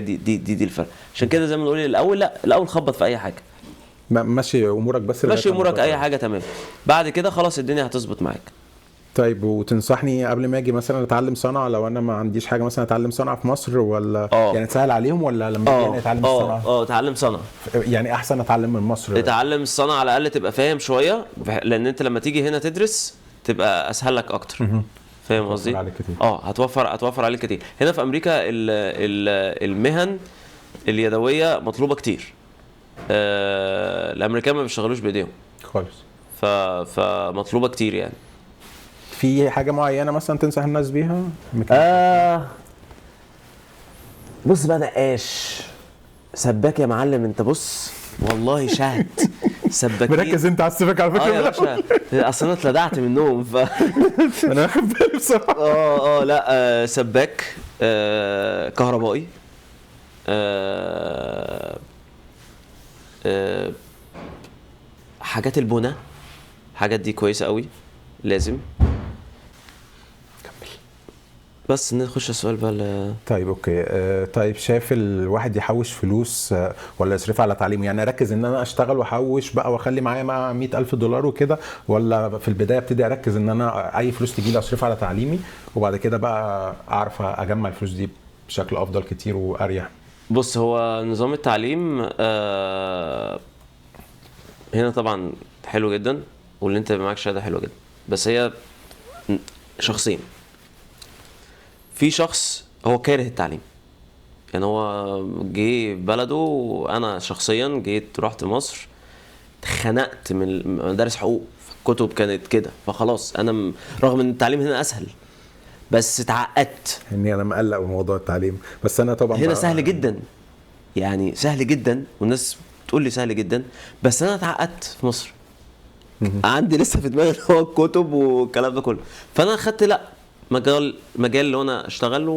دي الفرق. عشان كده زي ما بنقول الاول، لا الاول خبط في اي حاجه، ماشي امورك بس ماشي امورك اي حاجه تمام، بعد كده خلاص الدنيا هتظبط معاك. طيب وتنصحني قبل ما اجي مثلا اتعلم صنعه لو انا ما عنديش حاجه مثلا اتعلم صنعه في مصر، ولا يعني تسهل عليهم، ولا لما اجي اتعلم الصنعه اتعلم صنعه يعني احسن اتعلم من مصر؟ اتعلم الصنعه على الاقل تبقى فاهم شويه، لان انت لما تيجي هنا تدرس تبقى اسهل لك اكتر. فاهم قصدي؟ هتوفر عليك كتير. هنا في امريكا المهن اليدويه مطلوبه كتير. الامريكان ما بيشتغلوش بايديهم خالص، فمطلوبه كتير يعني. في حاجه معينه مثلا تنصح الناس بيها؟ بص بقى، نقاش سباك يا معلم، انت بص والله شهد سباكين. مركز انت على السباك على فكره. يا باشا اصل انا اتلدعت من النوم انا واخد بالي بصراحه. لا سباك، كهربائي، حاجات البناء، حاجات دي كويسه قوي لازم. كمل بس نخش السؤال بقى. طيب اوكي. طيب شايف الواحد يحوش فلوس ولا يصرف على تعليمه؟ يعني اركز ان انا اشتغل واحوش بقى واخلي معايا مع $100,000 وكده، ولا في البدايه ابتدي اركز ان انا اي فلوس تجي لي اصرفها على تعليمي، وبعد كده بقى اعرف اجمع الفلوس دي بشكل افضل كتير واريح؟ بص، هو نظام التعليم هنا طبعا حلو جدا، واللي انت معاك شهاده حلوه جدا، بس هي شخصين. في شخص هو كاره التعليم، يعني هو جه بلده، وانا شخصيا جيت رحت مصر اتخنقت من مدارس حقوق، الكتب كانت كده، فخلاص انا رغم ان التعليم هنا اسهل بس اتعقدت. اني انا مقلق بموضوع التعليم، بس انا طبعا هنا سهل جدا، يعني سهل جدا، والناس بتقول لي سهل جدا، بس انا اتعقدت في مصر. عندي لسه في دماغي هو الكتب والكلام ده كله، فانا خدت لا مجال اللي انا اشتغل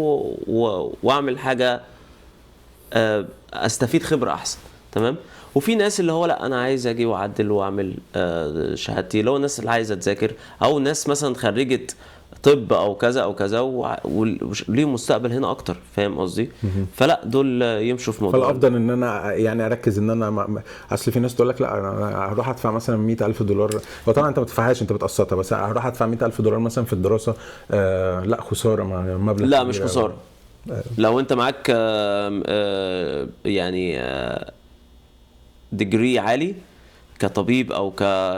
واعمل حاجه استفيد خبره احسن. تمام. وفي ناس اللي هو لا انا عايز اجي واعدل واعمل شهادتي، لو الناس اللي عايزه تذاكر، او ناس مثلا خريجه طب او كذا او كذا وليهم مستقبل هنا اكتر. فاهم قصدي؟ فلا دول يمشوا في موضوع. فالافضل ان انا يعني اركز ان انا اصل في ناس تقول لك لا انا هروح ادفع مثلا $100,000، وطبعا انت ما تدفعهاش، انت بتقسطها، بس هروح ادفع $100,000 مثلا في الدراسه. لا خساره، مبلغ لا مش خساره. لو انت معاك يعني ديجري عالي كطبيب او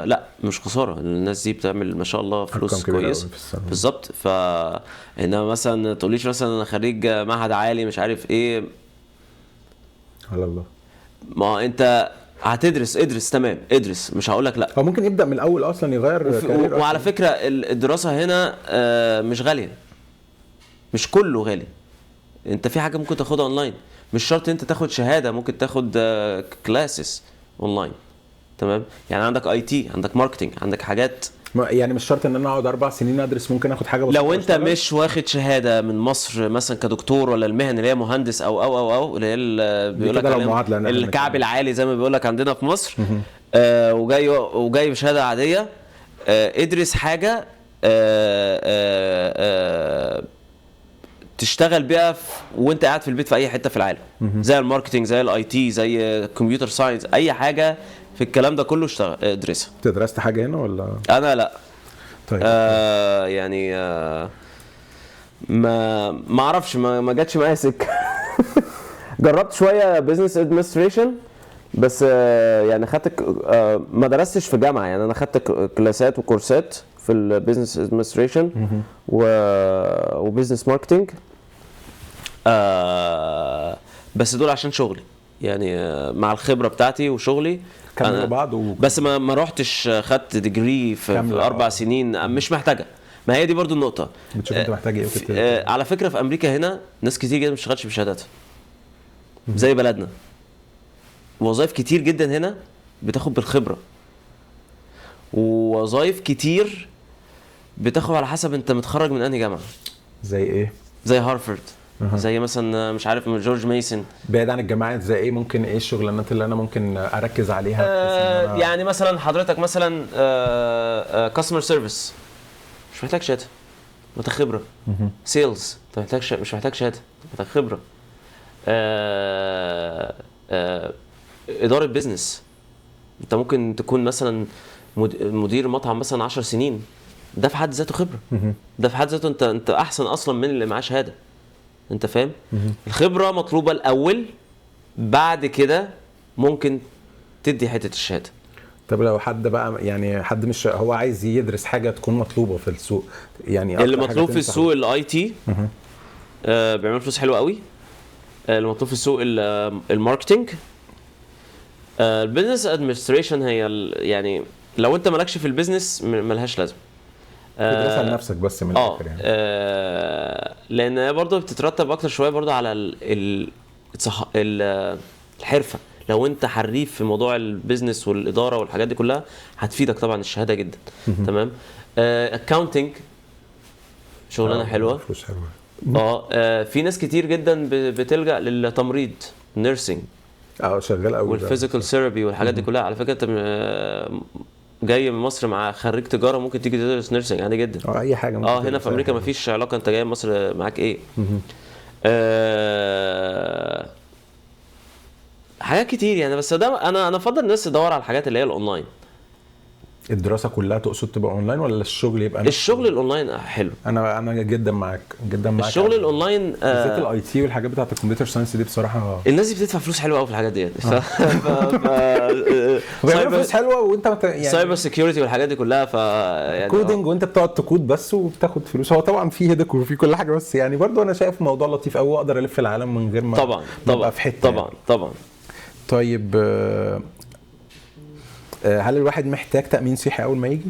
لا مش خساره. الناس دي بتعمل ما شاء الله فلوس كويس. بالظبط. انما مثلا تقوليش مثلا انا خريج معهد عالي مش عارف ايه، على الله. ما انت هتدرس، ادرس تمام، ادرس، مش هقولك لا. هو ممكن يبدا من الاول اصلا يغير كارير. وعلى فكره الدراسه هنا مش غاليه، مش كله غالي. انت في حاجه ممكن تاخدها اونلاين، مش شرط انت تاخد شهاده، ممكن تاخد كلاسز اونلاين. تمام. يعني عندك اي تي، عندك ماركتنج، عندك حاجات، يعني مش شرط ان انا اقعد 4 سنين ادرس، ممكن اخد حاجه لو انت مش واخد شهاده من مصر مثلا كدكتور، ولا المهن اللي هي مهندس او اللي هي بيقول لك الكعب العالي زي ما بيقول لك عندنا في مصر، وجاي بشهاده عاديه، ادرس حاجه تشتغل بيها وانت قاعد في البيت في اي حته في العالم، زي الماركتينج، زي الاي تي، زي كمبيوتر ساينس، اي حاجه في الكلام ده كله اشتغل ادرسها. انت درست حاجه هنا ولا؟ انا لا. طيب. يعني ما اعرفش، ما جاتش معايا سكه. جربت شويه بزنس ادمنستريشن، بس يعني خدت ما درستش في جامعه، يعني انا خدت كلاسات وكورسات في البيزنس ادمنستريشن وبيزنس ماركتنج، بس دول عشان شغلي، يعني مع الخبره بتاعتي وشغلي كملوا بعض بس ما روحتش خدت ديجري في 4 سنين، مش محتاجه. ما هي دي برضو النقطه. بتشوف انت محتاج ايه على فكره في امريكا هنا ناس كتير جدا ما بتشتغلش بشهاداتها زي بلدنا. وظائف كتير جدا هنا بتاخد بالخبره، ووظائف كتير بتاخد على حسب انت متخرج من انهي جامعه. زي ايه؟ زي هارفارد، زي مثلا مش عارف من جورج ميسون. بعيد عن الجامعات زي ايه؟ ممكن ايه الشغلانات اللي انا ممكن اركز عليها؟ يعني مثلا حضرتك مثلا كاستمر سيرفيس مش محتاج شهاده، محتاج خبره. سيلز انت مش محتاج شهاده، محتاج خبره. اداره بيزنس. انت ممكن تكون مثلا مدير مطعم مثلا 10 سنين، ده في حد ذاته خبره. ده في حد ذاته انت احسن اصلا من اللي معاه شهاده. انت فاهم؟ الخبره مطلوبه الاول، بعد كده ممكن تدي حته الشهاده. طب لو حد بقى يعني حد مش هو عايز يدرس حاجه تكون مطلوبه في السوق، يعني اللي مطلوب في السوق الاي تي، بيعملوا فلوس حلوه قوي. اللي مطلوب في السوق الماركتنج. البيزنس ادمنستريشن هي يعني لو انت مالكش في البيزنس ملهاش لازمه. تدرسها لنفسك بس من الاخر يعني. لان هي برضه بتترتب اكتر شويه برضه على الحرفه. لو انت حريف في موضوع البيزنس والاداره والحاجات دي كلها هتفيدك طبعا الشهاده جدا. تمام. اكاونتنج شغلانه حلوه. فلوس حلوه. في ناس كتير جدا بتلجأ للتمريض، نيرسينج، شغال قوي، والفيزيكال ثيرابي والحاجات دي كلها. على فكره انت جاي من مصر مع خريج تجاره ممكن تيجي تدرس نيرسينج عادي جدا. اي حاجه هنا في امريكا مفيش علاقه انت جاي من مصر معاك ايه. حاجات كتير يعني. بس ده انا افضل الناس تدور على الحاجات اللي هي الاونلاين. الدراسه كلها تقصد تبقى اونلاين ولا الشغل يبقى الشغل الاونلاين حلو. انا جدا معاك الشغل الاونلاين بالذات الاي تي والحاجات بتاعه الكمبيوتر ساينس دي بصراحه الناس دي بتدفع فلوس حلوه قوي في الحاجات دي. فلوس حلوه وانت يعني سايبر سيكيورتي والحاجات دي كلها. يعني كودنج وانت بتقعد تكود بس وبتاخد فلوس. هو طبعا في هيدك وفي كل حاجه، بس يعني برضو انا شايف موضوع لطيف قوي واقدر الف العالم من غير ما طبعا في حته طبعا. طيب هل الواحد محتاج تأمين صحي اول ما يجي؟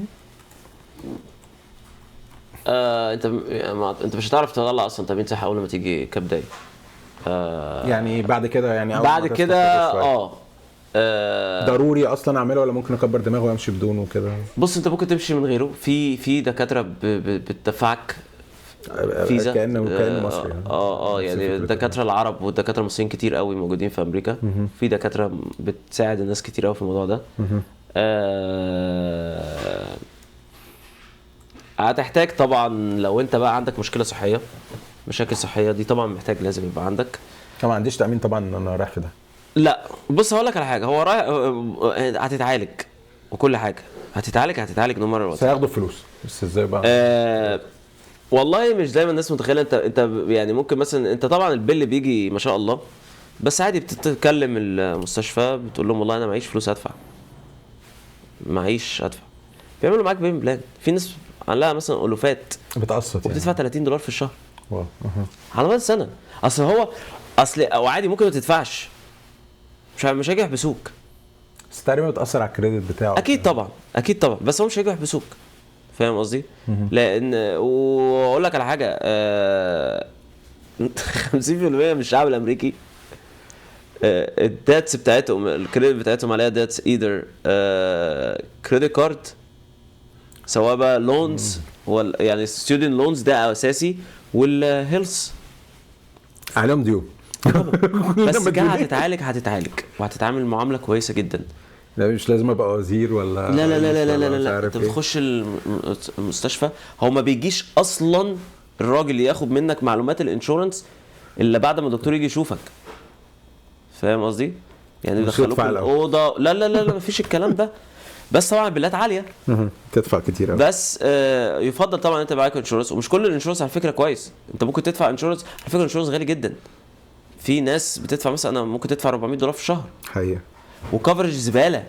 انت مش هتعرف تطلع اصلا تأمين صحي اول ما تيجي كبدايه. يعني بعد كده يعني بعد كده ضروري اصلا اعمله ولا ممكن اكبر دماغي وامشي بدونه وكده؟ بص انت ممكن تمشي من غيره. في دكاتره بتدفعك فيزا كأنه مصري. يعني الدكاتره العرب والدكاتره المصريين كتير قوي موجودين في امريكا. في دكاتره بتساعد الناس كتير قوي في الموضوع ده. هتحتاج طبعا لو انت بقى عندك مشاكل صحيه دي طبعا محتاج لازم يبقى عندك. طبعا ما عنديش تأمين طبعا، انا رايح في ده. لا بص هقول لك على حاجه. هو رايح هتتعالج وكل حاجه هتتعالج نمر الوقت. هياخدوا فلوس بس ازاي بقى؟ والله مش زي ما الناس متخيله. انت يعني ممكن مثلا انت طبعا البيل بيجي ما شاء الله، بس عادي بتتكلم المستشفى بتقول لهم والله انا معيش فلوس ادفع، بيعملوا معاك بين بلان. في ناس عندها مثلا الوفات بتقسط وبتدفع $30 في الشهر. واو. على مدى السنه. اصل او عادي ممكن ما تدفعش، مش هيجي يحبسوك. بس تقريبا بتأثر على الكريدت بتاعه. اكيد طبعا بس هم مش هيجوا يحبسوك. فاهم قصدي؟ لان واقول لك على حاجه 50% من الشعب الامريكي الداتس بتاعتهم، الكريدت بتاعتهم عليها داتس ايذر كريدت كارد، سواء بقى لونز يعني ستودنت لونز ده اساسي، والهيلث عليهم ديون. بس كده هتتعالج وهتتعامل معامله كويسه جدا. لا مش لازم ابقى وزير ولا لا لا لا لا لا لا, لا. انت بتخش المستشفى هو ما بيجيش اصلا الراجل ياخد منك معلومات الانشورنس الا بعد ما الدكتور يجي يشوفك. فاهم قصدي؟ يعني يدخلوك الاوضه. لا لا لا لا مفيش الكلام ده. بس طبعا البلات عاليه تدفع كتير قوي. بس يفضل طبعا انت معاك انشورنس. ومش كل الانشورنس على فكره كويس. انت ممكن تدفع انشورنس، على فكره الانشورنس غالي جدا. في ناس بتدفع مثلا انا ممكن تدفع $400 في الشهر حقيقه، وكفرج زباله.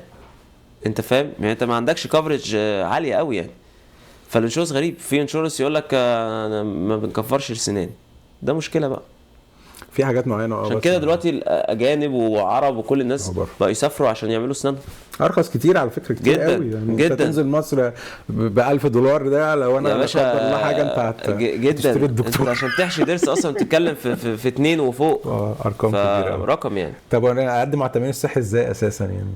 انت فاهم؟ يعني انت ما عندكش كفرج عاليه قوي يعني. فالانشورنس غريب. في انشورنس يقول لك انا ما بنكفرش السنان، ده مشكله بقى. في حاجات معينه عشان كده دلوقتي الاجانب وعرب وكل الناس بقوا يسافروا عشان يعملوا اسنان. ارخص كتير على فكره، كتير جداً قوي يعني. جدا. انت تنزل مصر $1000 ده لو انا باشا ولا حاجه انت جدا. انت عشان تحشي ضرس اصلا بتتكلم في 2 وفوق. ارقام كبيره، رقم يعني. طب انا اقدم على التامين الصحي ازاي اساسا يعني؟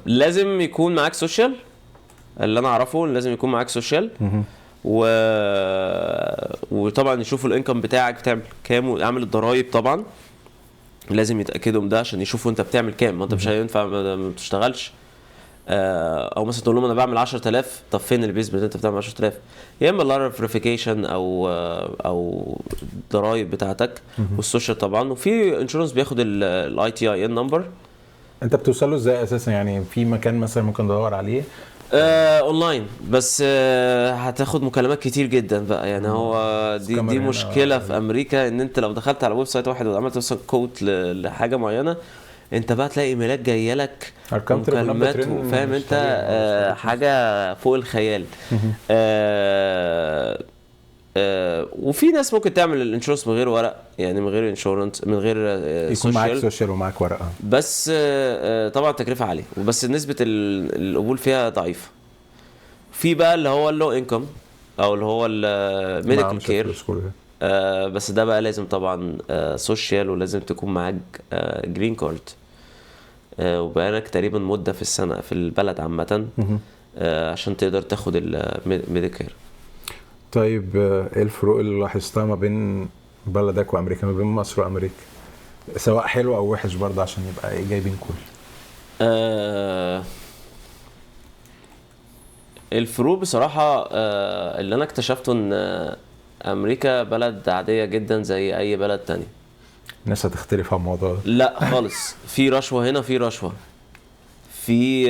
لازم يكون معاك سوشيال. اللي انا اعرفه لازم يكون معاك سوشيال وطبعا يشوفوا الانكم بتاعك بتعمل كام، واعمل الضرايب طبعا لازم يتاكدوا من ده عشان يشوفوا انت بتعمل كام. ما انت مش هينفع ما بتشتغلش. او مثلا تقول لهم انا بعمل 10000، طب فين البيزمنت انت بتعمل 10000؟ يا اما اللارا فيريفيكيشن او الضرايب بتاعتك والسوشيال طبعا. وفي انشورنس بياخد الاي تي اي ان نمبر. انت بتوصل له ازاي اساسا؟ يعني في مكان مثلا ممكن ندور عليه؟ اونلاين، بس هتاخد مكالمات كتير جدا بقى يعني. هو دي مشكله في امريكا، ان انت لو دخلت على ويب سايت واحد وعملت مثلا كوت لحاجه معينه، انت بقى تلاقي ايميلات جايه لك مكالمات، فاهم انت؟ حاجه فوق الخيال. وفي ناس ممكن تعمل الانشورنس من غير ورق، يعني من غير انشورنس، من غير يكون معاك سوشيال ومعاك ورقه، بس طبعا التكلفه عاليه، وبس نسبه القبول فيها ضعيفه. في بقى اللي هو اللو انكم او اللي هو الميديكال كير، بس ده بقى لازم طبعا سوشيال، ولازم تكون معاك جرين كارد، وبقالك تقريبا مده في السنه في البلد عامه عشان تقدر تاخد الميديكير. طيب ايه الفروق اللي لاحظتها ما بين بلدك وامريكا، ما بين مصر وامريكا، سواء حلو او وحش برضه، عشان يبقى ايه جايبين كل الفروق بصراحة اللي انا اكتشفته ان امريكا بلد عادية جدا زي اي بلد تاني. الناس هتختلف عن الموضوع ده؟ لا خالص. في رشوة هنا، في رشوة، في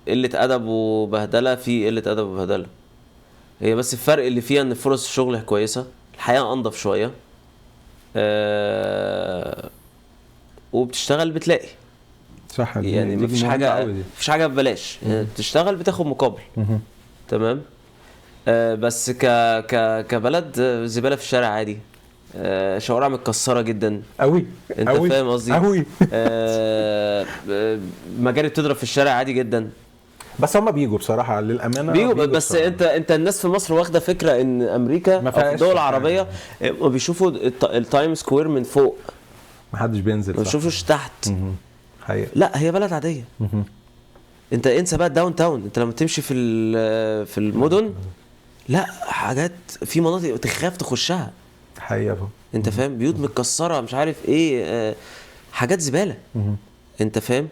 قلة ادب وبهدلة، في قلة ادب وبهدلة. هي بس الفرق اللي فيها ان فرص الشغل كويسة، الحياة انضف شوية، وبتشتغل بتلاقي، صح يعني مفيش حاجه ببلاش، يعني بتشتغل بتاخد مقابل. تمام. بس كبلد زباله في الشارع عادي، شوارع متكسره جدا قوي، انت فاهم قصدي؟ قوي. مجاري بتضرب في الشارع عادي جدا. بس هم بيجوا بصراحه للامانه، بيجوا بس بصراحة. انت الناس في مصر واخده فكره ان امريكا او في الدول العربيه بيشوفوا التايم سكوير من فوق، محدش بينزل، ما بيشوفوش تحت. حقيقة. لا هي بلد عاديه. انت انسى بقى الداون تاون، انت لما تمشي في المدن، لا حاجات في مناطق تخاف تخشها حقيقة. انت فاهم؟ بيوت متكسره مش عارف ايه، حاجات زباله انت فاهم.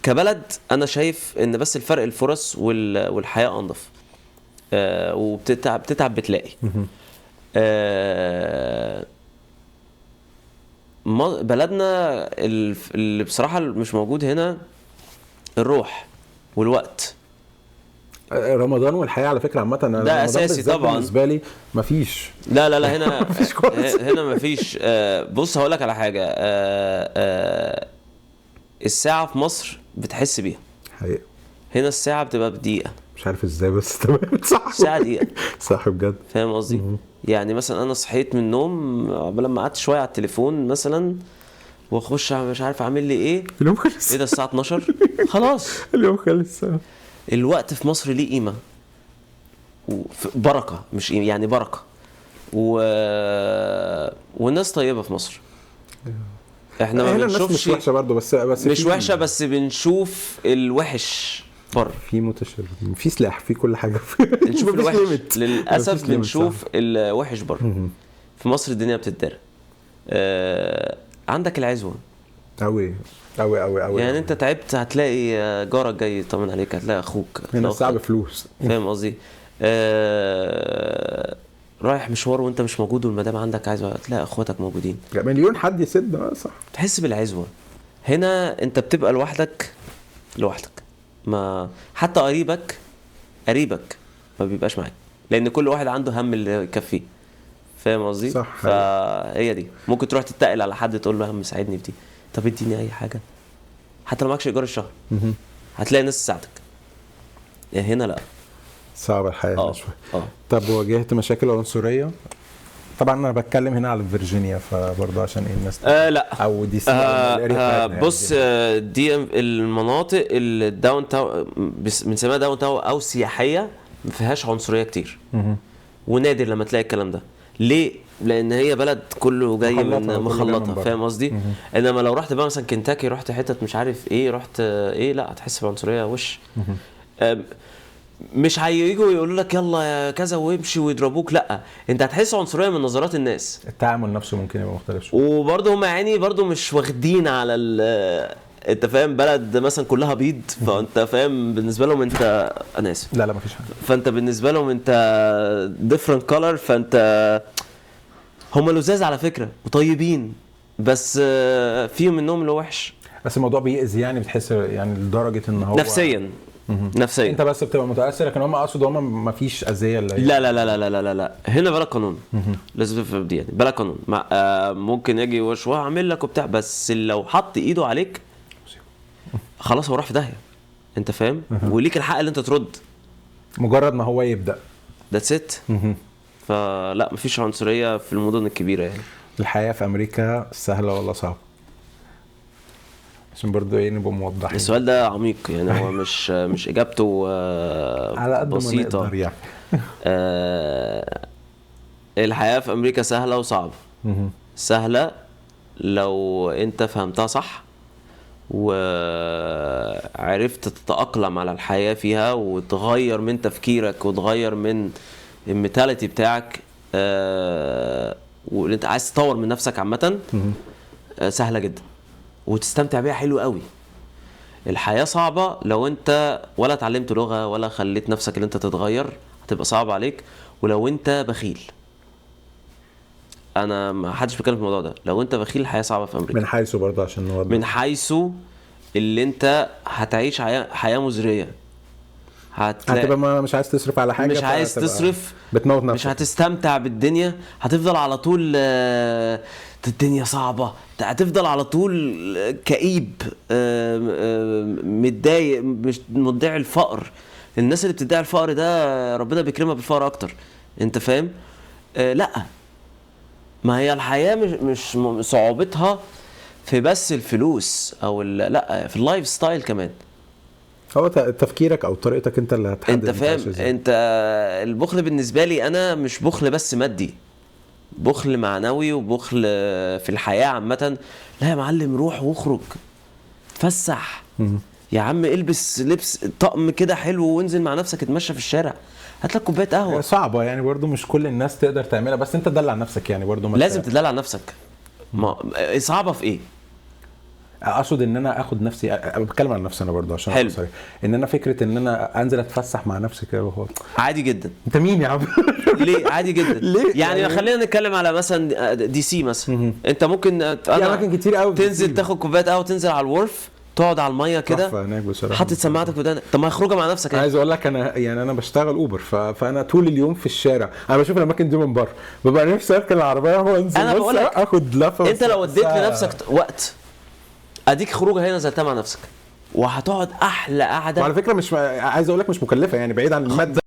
كبلد انا شايف ان بس الفرق الفرص والحياه انضف، وبتتعب بتلاقي. بلدنا اللي بصراحه مش موجود هنا الروح والوقت. رمضان والحياه على فكره عامه ده اساسي طبعا بالنسبه لي. مفيش لا هنا هنا مفيش. بص هقولك على حاجه، الساعه في مصر بتحس بيها حقيقة. هنا الساعه بتبقى بدقيقه، مش عارف ازاي بس تمام. صح، ساعه دقيقه. صح بجد، فاهم قصدي؟ يعني مثلا انا صحيت من النوم، لما قعدت شويه على التليفون مثلا واخش مش عارف اعمل لي ايه، اليوم خلص. ايه ده الساعه 12 خلاص اليوم خلص. الوقت في مصر ليه قيمه وبركه، مش قيمة يعني بركه، والناس طيبه في مصر. احنا ما بنشوفش مش وحشه برضه، بس مش وحشه، بس بنشوف الوحش بره. في متشردين، في سلاح، في كل حاجه. نشوف الوحش للاسف، بنشوف الوحش بره. في مصر الدنيا بتتدار. عندك العزوه قوي قوي قوي قوي، يعني انت تعبت هتلاقي جارك جاي يطمن عليك، هتلاقي اخوك هنا صعب فلوس. فاهم قصدي؟ رايح مشوار وانت مش موجود، والمدام عندك عايزه، تلاقي اخواتك موجودين، مليون حد يسد. صح، تحس بالعزوه. هنا انت بتبقى لوحدك، ما حتى قريبك ما بيبقاش معاك، لان كل واحد عنده هم اللي يكفيه. فاهم قصدي؟ صح. فهي دي ممكن تروح تتقل على حد تقول له هم ساعدني في دي، طب اديني اي حاجه، حتى لو معكش ايجار الشهر هتلاقي ناس تساعدك. يعني هنا لا، صعب الحياه شويه. طب واجهت مشاكل عنصريه؟ طبعا انا بتكلم هنا على فيرجينيا، فبرضه عشان ايه الناس لا او دي سي بص دي المناطق الداون تاون بنسميها داون تاون او سياحيه، ما فيهاش عنصريه كتير. ونادر لما تلاقي الكلام ده. ليه؟ لان هي بلد كله جاي من مخلطه، فاهم قصدي؟ انما لو رحت بقى مثلا كنتاكي، رحت حتت مش عارف ايه، رحت ايه، لا هتحس بعنصريه وش. مش هييجوا يقولوا لك يلا يا كذا وامشي ويضربوك، لا انت هتحس عنصريه من نظرات الناس. التعامل نفسه ممكن يبقى مختلف شويه، وبرضه هم يعني برضه مش واخدين على انت فاهم، بلد مثلا كلها بيض، فانت فاهم بالنسبه لهم انت، انا اسف، لا مفيش حاجه. فانت بالنسبه لهم انت different color، فانت هم لزاز على فكره وطيبين، بس فيهم منهم اللي وحش بس الموضوع بيأذي يعني، بتحس يعني لدرجه ان هو نفسيا. نفسيا انت بس بتبقى متاثر، لكن هم اقصد هم مفيش اذيه اللي لا لا لا لا لا لا لا، هنا بلا قانون. لازم تفهم دي يعني، بلا قانون. ممكن يجي وشوه اعمل لك وبتاع، بس لو حط ايده عليك خلاص هو راح في داهيه، انت فاهم، وليك الحق اللي انت ترد مجرد ما هو يبدا. ذاتس ات. فلا مفيش عنصريه في المدن الكبيره يعني. الحياه في امريكا سهله ولا صعبه؟ عشان برضو ايه نبقى موضحين. السؤال ده عميق يعني، هو مش اجابته على قد بسيطه ما نقدر يعني. الحياه في امريكا سهله وصعبه. سهله لو انت فهمتها صح وعرفت تتأقلم على الحياة فيها، وتغير من تفكيرك وتغير من الميتاليتي بتاعك، وانت عايز تطور من نفسك عامة. سهلة جدا وتستمتع بيها حلو قوي. الحياة صعبة لو انت ولا اتعلمت لغة ولا خليت نفسك اللي انت تتغير، هتبقى صعب عليك. ولو انت بخيل، انا ما حدش بيتكلم في الموضوع ده، لو انت بخيل الحياة صعبة في امريكا. من حيث برضه عشان نوضح، من حيث اللي انت هتعيش حياة مزرية، هتبقى مش عايز تصرف على حاجة، مش عايز تصرف، بتموت نفسك، مش هتستمتع بالدنيا، هتفضل على طول الدنيا صعبة، هتفضل على طول كئيب، متضايق، مش مدعي الفقر. الناس اللي بتدعي الفقر ده ربنا بيكرمها بالفقر اكتر، انت فاهم. لا، ما هي الحياة مش صعوبتها في بس الفلوس او لا، في اللايف ستايل كمان. هو تفكيرك او طريقتك انت اللي هتحدد. انت فاهم، انت البخل بالنسبة لي انا مش بخل بس مادي، بخل معنوي وبخل في الحياة عامة. لا يا معلم، روح واخرج تفسح يا عم، البس لبس طقم كده حلو وانزل مع نفسك اتمشى في الشارع، هات لك كوبايه قهوه. صعبه يعني برضو، مش كل الناس تقدر تعملها، بس انت تدلع نفسك يعني برضو. لازم تدلع نفسك. ما صعبه في ايه؟ اقصد ان انا اخد نفسي، بتكلم عن نفسي انا برضو عشان حلو. صريح ان انا فكره ان انا انزل اتفسح مع نفسي كده وهو عادي جدا. انت مين يا عم؟ ليه عادي جدا؟ ليه يعني خلينا نتكلم على مثلا دي سي مثلا. انت ممكن في اماكن كتير قوي تنزل تاخد كوبايه قهوه، تنزل على الورف، تقعد على الميه كده، حاطط سماعتك في ودانك. طب ما خروجه مع نفسك. عايز اقول لك انا يعني انا بشتغل اوبر، فانا طول اليوم في الشارع، انا بشوف الاماكن دي من بره، ببقى نفسي اركن العربيه وانزل انا بقول لك اخد لفه. انت لو اديت لنفسك وقت، اديك خروجه هنا نزلتها مع نفسك وهتقعد احلى قعده. وعلى فكره مش عايز اقول لك مش مكلفه يعني، بعيد عن الماده